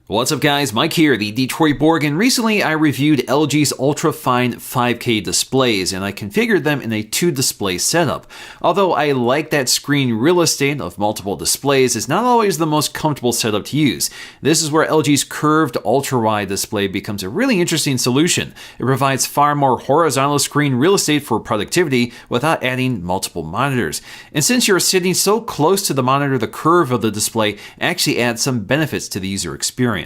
What's up guys, Mike here, the Detroit Borg, and recently I reviewed LG's ultra-fine 5K displays and I configured them in a 2-display setup. Although I like that screen real estate of multiple displays, it's not always the most comfortable setup to use. This is where LG's curved ultra-wide display becomes a really interesting solution. It provides far more horizontal screen real estate for productivity without adding multiple monitors. And since you're sitting so close to the monitor, the curve of the display actually adds some benefits to the user experience.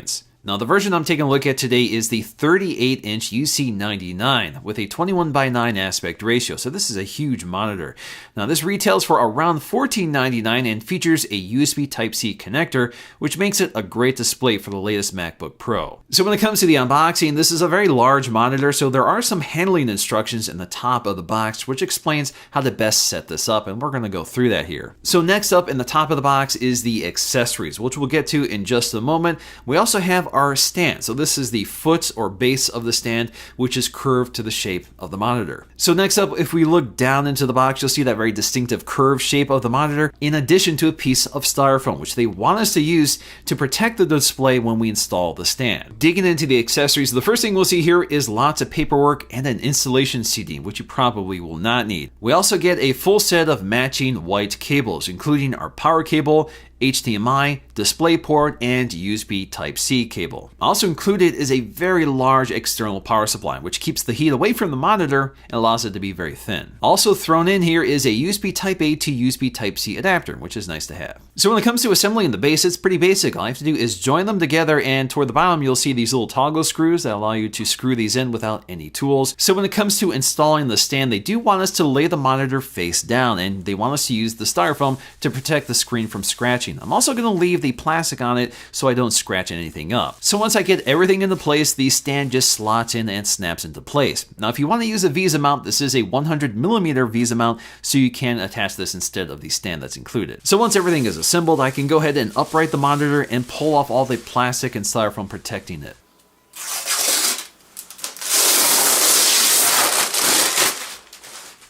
Now, the version I'm taking a look at today is the 38-inch UC99 with a 21:9 aspect ratio, so this is a huge monitor. Now, this retails for around $14.99 and features a USB Type-C connector, which makes it a great display for the latest MacBook Pro. So when it comes to the unboxing, this is a very large monitor, so there are some handling instructions in the top of the box, which explains how to best set this up, and we're going to go through that here. So next up in the top of the box is the accessories, which we'll get to in just a moment. We also have our stand. So this is the foot or base of the stand, which is curved to the shape of the monitor. So next up, if we look down into the box, you'll see that very distinctive curved shape of the monitor, in addition to a piece of styrofoam, which they want us to use to protect the display when we install the stand. Digging into the accessories, the first thing we'll see here is lots of paperwork and an installation CD, which you probably will not need. We also get a full set of matching white cables, including our power cable, HDMI, DisplayPort, and USB Type-C cable. Also included is a very large external power supply, which keeps the heat away from the monitor and allows it to be very thin. Also thrown in here is a USB Type-A to USB Type-C adapter, which is nice to have. So when it comes to assembling the base, it's pretty basic. All I have to do is join them together, and toward the bottom you'll see these little toggle screws that allow you to screw these in without any tools. So when it comes to installing the stand, they do want us to lay the monitor face down, and they want us to use the styrofoam to protect the screen from scratching. I'm also going to leave the plastic on it so I don't scratch anything up. So once I get everything into place, the stand just slots in and snaps into place. Now if you want to use a VESA mount, this is a 100mm VESA mount, so you can attach this instead of the stand that's included. So once everything is assembled, I can go ahead and upright the monitor and pull off all the plastic and styrofoam protecting it.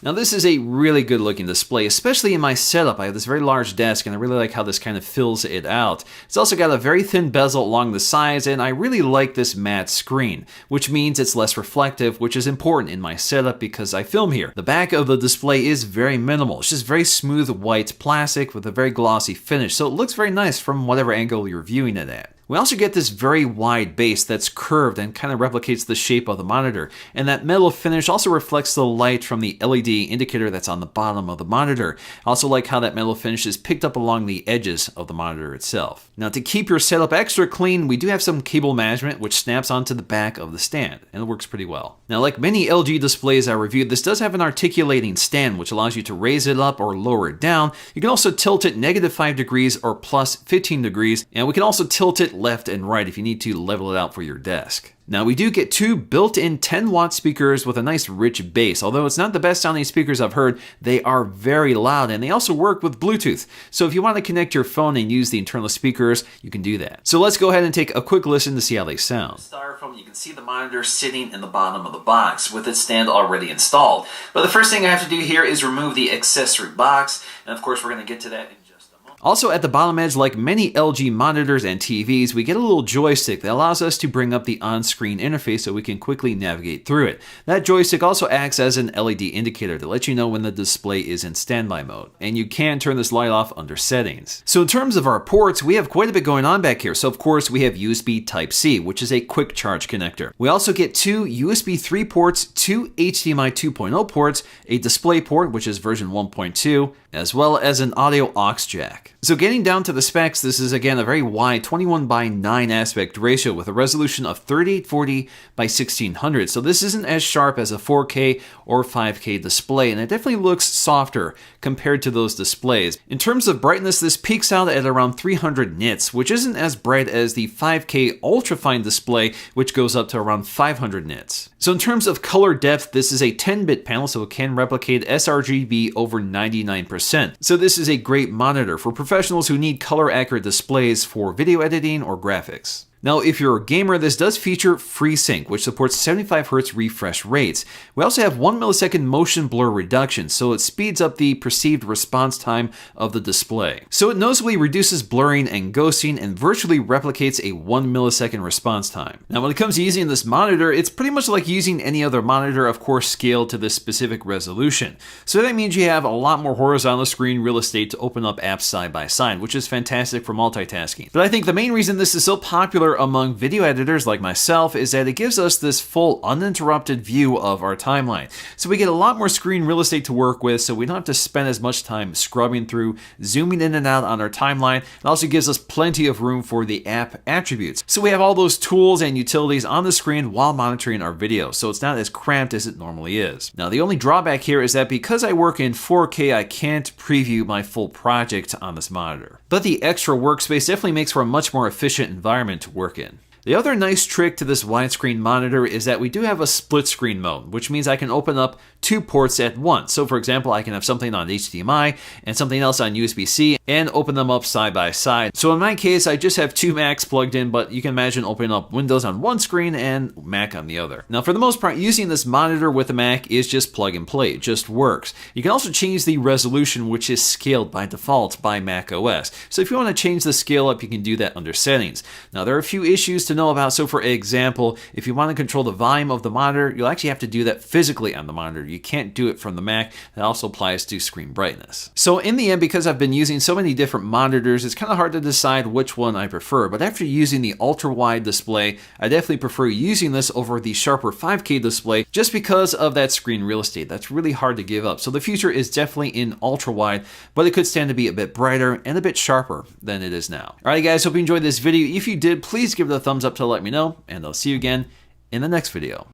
Now this is a really good looking display, especially in my setup. I have this very large desk and I really like how this kind of fills it out. It's also got a very thin bezel along the sides, and I really like this matte screen, which means it's less reflective, which is important in my setup because I film here. The back of the display is very minimal. It's just very smooth white plastic with a very glossy finish, so it looks very nice from whatever angle you're viewing it at. We also get this very wide base that's curved and kind of replicates the shape of the monitor, and that metal finish also reflects the light from the LED indicator that's on the bottom of the monitor. I also like how that metal finish is picked up along the edges of the monitor itself. Now to keep your setup extra clean, we do have some cable management which snaps onto the back of the stand, and it works pretty well. Now like many LG displays I reviewed, this does have an articulating stand which allows you to raise it up or lower it down. You can also tilt it -5 degrees or plus 15 degrees, and we can also tilt it left and right if you need to level it out for your desk. Now we do get two built-in 10-watt speakers with a nice rich bass. Although it's not the best sounding speakers I've heard, they are very loud, and they also work with Bluetooth. So if you want to connect your phone and use the internal speakers, you can do that. So let's go ahead and take a quick listen to see how they sound. Styrofoam, you can see the monitor sitting in the bottom of the box with its stand already installed. But the first thing I have to do here is remove the accessory box, and of course we're going to get to that in just a moment. Also at the bottom edge, like many LG monitors and TVs, we get a little joystick that allows us to bring up the on-screen interface so we can quickly navigate through it. That joystick also acts as an LED indicator to let you know when the display is in standby mode. And you can turn this light off under settings. So in terms of our ports, we have quite a bit going on back here. So of course we have USB Type-C, which is a quick charge connector. We also get two USB 3 ports, two HDMI 2.0 ports, a display port, which is version 1.2, as well as an audio aux jack. So getting down to the specs, this is again a very wide 21:9 aspect ratio with a resolution of 3840 by 1600. So this isn't as sharp as a 4K or 5K display, and it definitely looks softer compared to those displays. In terms of brightness, this peaks out at around 300 nits, which isn't as bright as the 5K ultra-fine display, which goes up to around 500 nits. So in terms of color depth, this is a 10-bit panel, so it can replicate sRGB over 99%. So this is a great monitor for professionals who need color-accurate displays for video editing or graphics. Now, if you're a gamer, this does feature FreeSync, which supports 75Hz refresh rates. We also have 1 millisecond motion blur reduction, so it speeds up the perceived response time of the display. So it noticeably reduces blurring and ghosting and virtually replicates a 1 millisecond response time. Now, when it comes to using this monitor, it's pretty much like using any other monitor, of course scaled to this specific resolution. So that means you have a lot more horizontal screen real estate to open up apps side by side, which is fantastic for multitasking. But I think the main reason this is so popular among video editors like myself is that it gives us this full uninterrupted view of our timeline. So we get a lot more screen real estate to work with, so we don't have to spend as much time scrubbing through, zooming in and out on our timeline. It also gives us plenty of room for the app attributes. So we have all those tools and utilities on the screen while monitoring our video, so it's not as cramped as it normally is. Now, the only drawback here is that because I work in 4K, I can't preview my full project on this monitor. But the extra workspace definitely makes for a much more efficient environment to work in. The other nice trick to this widescreen monitor is that we do have a split screen mode, which means I can open up 2 ports at once. So for example, I can have something on HDMI and something else on USB-C and open them up side by side. So in my case, I just have 2 Macs plugged in, but you can imagine opening up Windows on one screen and Mac on the other. Now, for the most part, using this monitor with a Mac is just plug and play. It just works. You can also change the resolution, which is scaled by default by Mac OS. So if you want to change the scale up, you can do that under settings. Now, there are a few issues to know about. So for example, if you want to control the volume of the monitor, you'll actually have to do that physically on the monitor. You can't do it from the Mac. That also applies to screen brightness. So in the end, because I've been using so many different monitors, it's kind of hard to decide which one I prefer. But after using the ultra-wide display, I definitely prefer using this over the sharper 5K display just because of that screen real estate. That's really hard to give up. So the future is definitely in ultra-wide, but it could stand to be a bit brighter and a bit sharper than it is now. All right, guys, hope you enjoyed this video. If you did, please give it a thumbs up to let me know, and I'll see you again in the next video.